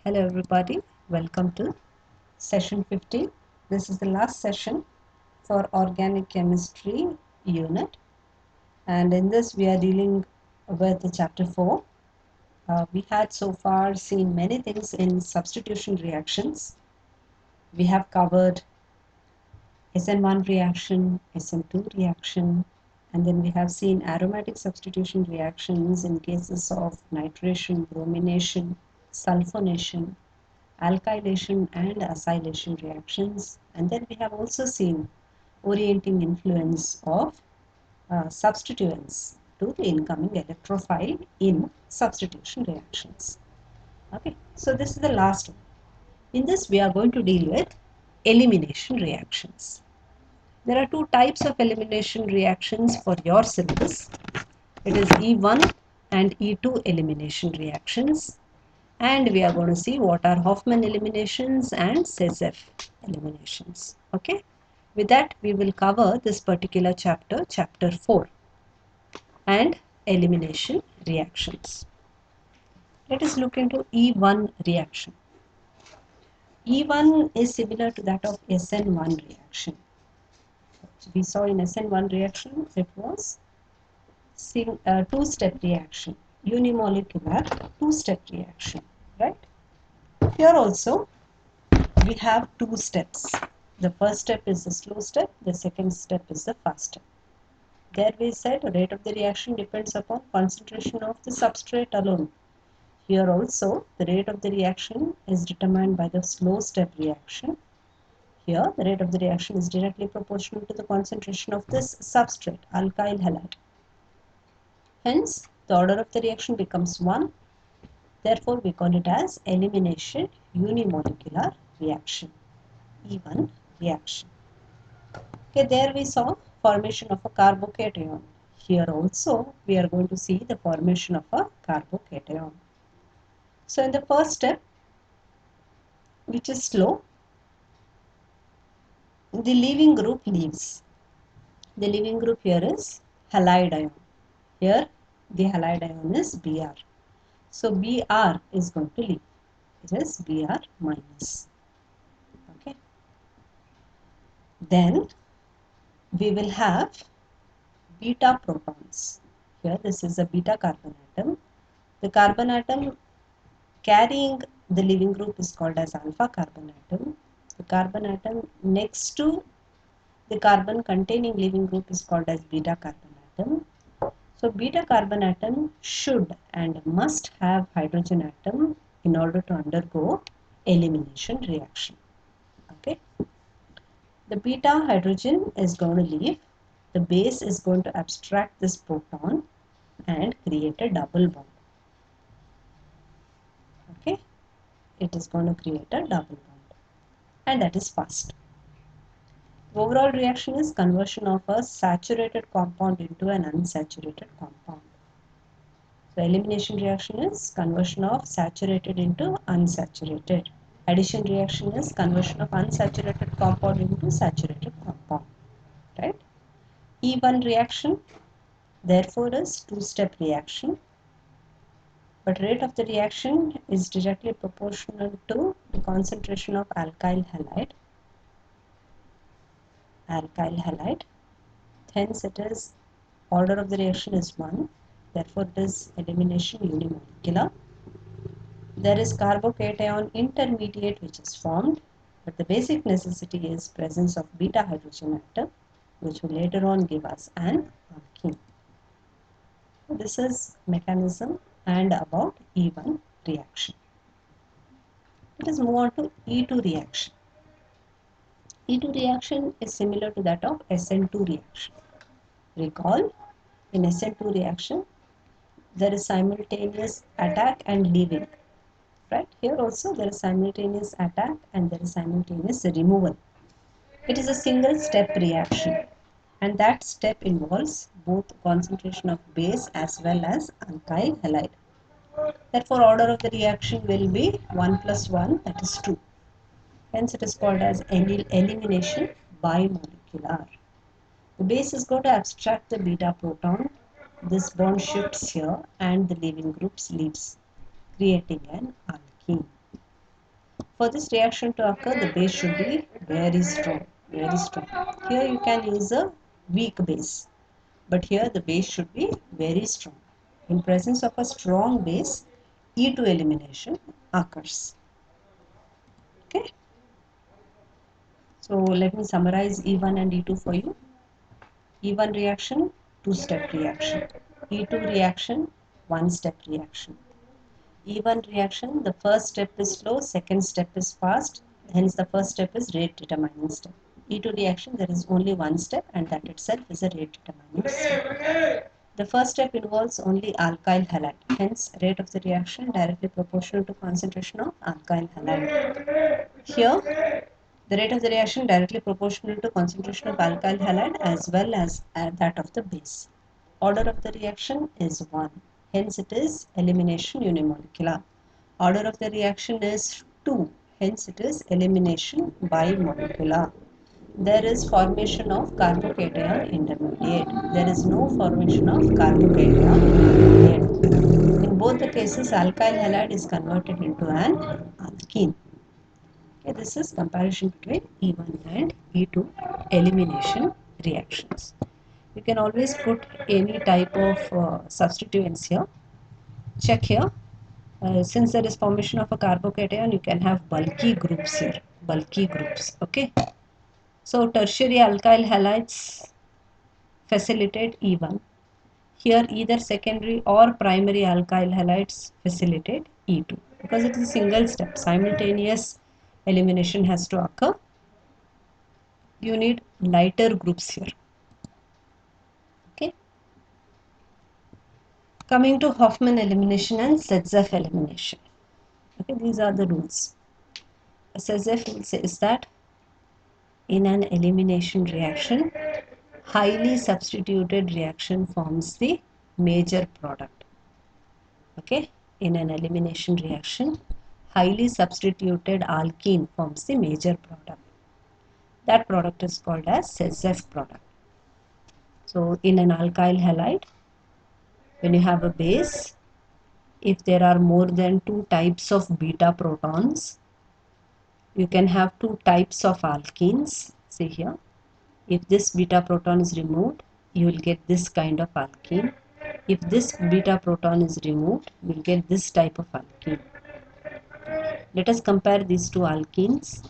Hello everybody, welcome to session 15. This is the last session for organic chemistry unit, and in this we are dealing with the chapter 4. We had so far seen many things in substitution reactions. We have covered SN1 reaction, SN2 reaction, and then we have seen aromatic substitution reactions in cases of nitration, bromination, sulfonation, alkylation and acylation reactions, and then we have also seen orienting influence of substituents to the incoming electrophile in substitution reactions. Okay, so this is the last one. In this we are going to deal with elimination reactions. There are two types of elimination reactions for your syllabus. It is E1 and E2 elimination reactions. And we are going to see what are Hoffman eliminations and Sezef eliminations. Okay. With that, we will cover this particular chapter, chapter 4, and elimination reactions. Let us look into E1 reaction. E1 is similar to that of SN1 reaction. We saw in SN1 reaction, it was two-step reaction, unimolecular two-step reaction, right? Here also, we have two steps. The first step is the slow step, the second step is the fast step. There we said the rate of the reaction depends upon concentration of the substrate alone. Here also the rate of the reaction is determined by the slow step reaction. Here the rate of the reaction is directly proportional to the concentration of this substrate, alkyl halide. Hence the order of the reaction becomes 1. Therefore we call it as elimination unimolecular reaction. E1 reaction. Okay, there we saw formation of a carbocation. Here also we are going to see the formation of a carbocation. So in the first step, which is slow, the leaving group leaves. The leaving group here is halide ion. Here the halide ion is Br. So Br is going to leave. It is Br minus. Okay. Then we will have beta protons. Here this is a beta carbon atom. The carbon atom carrying the leaving group is called as alpha carbon atom. The carbon atom next to the carbon containing leaving group is called as beta carbon atom. So beta carbon atom should and must have hydrogen atom in order to undergo elimination reaction. Okay. The beta hydrogen is going to leave. The base is going to abstract this proton and create a double bond. Okay. It is going to create a double bond, and that is fast. The overall reaction is conversion of a saturated compound into an unsaturated compound. So elimination reaction is conversion of saturated into unsaturated. Addition reaction is conversion of unsaturated compound into saturated compound. Right? E1 reaction therefore is two-step reaction. But rate of the reaction is directly proportional to the concentration of alkyl halide. Hence it is order of the reaction is 1. Therefore it is elimination unimolecular. There is carbocation intermediate which is formed, but the basic necessity is presence of beta hydrogen atom, which will later on give us an alkene. This is mechanism and about E1 reaction. Let us move on to E2 reaction. E2 reaction is similar to that of SN2 reaction. Recall, in SN2 reaction, there is simultaneous attack and leaving. Right? Here also there is simultaneous attack and there is simultaneous removal. It is a single step reaction, and that step involves both concentration of base as well as alkyl halide. Therefore, order of the reaction will be 1 plus 1, that is 2. Hence, it is called as elimination bimolecular. The base is going to abstract the beta proton. This bond shifts here and the leaving group leaves, creating an alkene. For this reaction to occur, the base should be very strong, very strong. Here you can use a weak base, but here the base should be very strong. In presence of a strong base, E2 elimination occurs. Okay. So let me summarize E1 and E2 for you. E1 reaction, two-step reaction. E2 reaction, one-step reaction. E1 reaction, the first step is slow, second step is fast. Hence the first step is rate determining step. E2 reaction, there is only one step and that itself is a rate determining step. The first step involves only alkyl halide. Hence rate of the reaction directly proportional to concentration of alkyl halide. Here the rate of the reaction directly proportional to concentration of alkyl halide as well as that of the base. Order of the reaction is 1. Hence it is elimination unimolecular. Order of the reaction is 2. Hence it is elimination bimolecular. There is formation of carbocation intermediate. There is no formation of carbocation intermediate. In both the cases, alkyl halide is converted into an alkene. Okay, this is comparison between E1 and E2 elimination reactions. You can always put any type of substituents here. Check here. Since there is formation of a carbocation, you can have bulky groups here. Bulky groups. Okay. So tertiary alkyl halides facilitate E1. Here either secondary or primary alkyl halides facilitate E2. Because it is a single step, simultaneous elimination has to occur. You need lighter groups here. Okay. Coming to Hofmann elimination and Setzeff elimination. Okay, these are the rules. Setzeff says that in an elimination reaction, highly substituted reaction forms the major product. Okay, in an elimination reaction, highly substituted alkene forms the major product. That product is called as Setzeff product. So in an alkyl halide, when you have a base, if there are more than 2 types of beta protons, you can have 2 types of alkenes. See here, if this beta proton is removed, you will get this kind of alkene. If this beta proton is removed, you will get this type of alkene. Let us compare these two alkenes.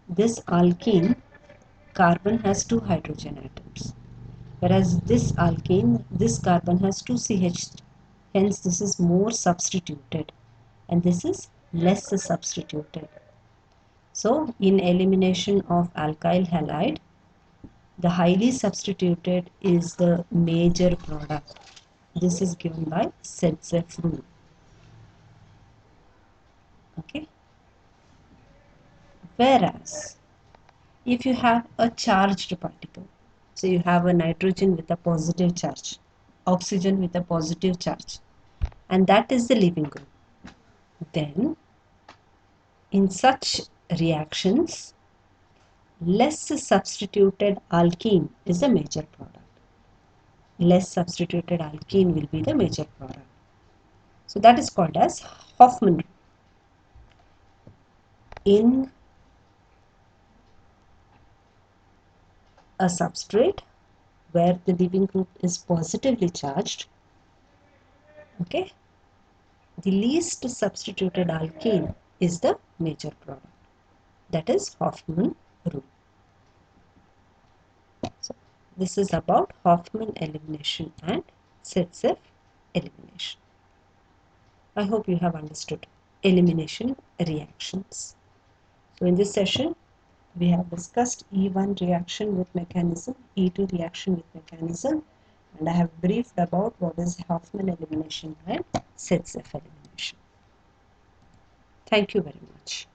This alkene, carbon has 2 hydrogen atoms, whereas this alkene, this carbon has 2 CH. Hence this is more substituted and this is less substituted. So in elimination of alkyl halide, the highly substituted is the major product. This is given by Setzeff rule. Okay. Whereas if you have a charged particle, so you have a nitrogen with a positive charge, oxygen with a positive charge, and that is the leaving group, then in such reactions, less substituted alkene is the major product. Less substituted alkene will be the major product. So that is called as Hofmann rule. In a substrate where the leaving group is positively charged, okay, the least substituted alkene is the major product. That is Hofmann rule. So this is about Hofmann elimination and Setzeff elimination. I hope you have understood elimination reactions. So in this session, we have discussed E1 reaction with mechanism, E2 reaction with mechanism, and I have briefed about what is Hofmann elimination and Setzeff elimination. Thank you very much.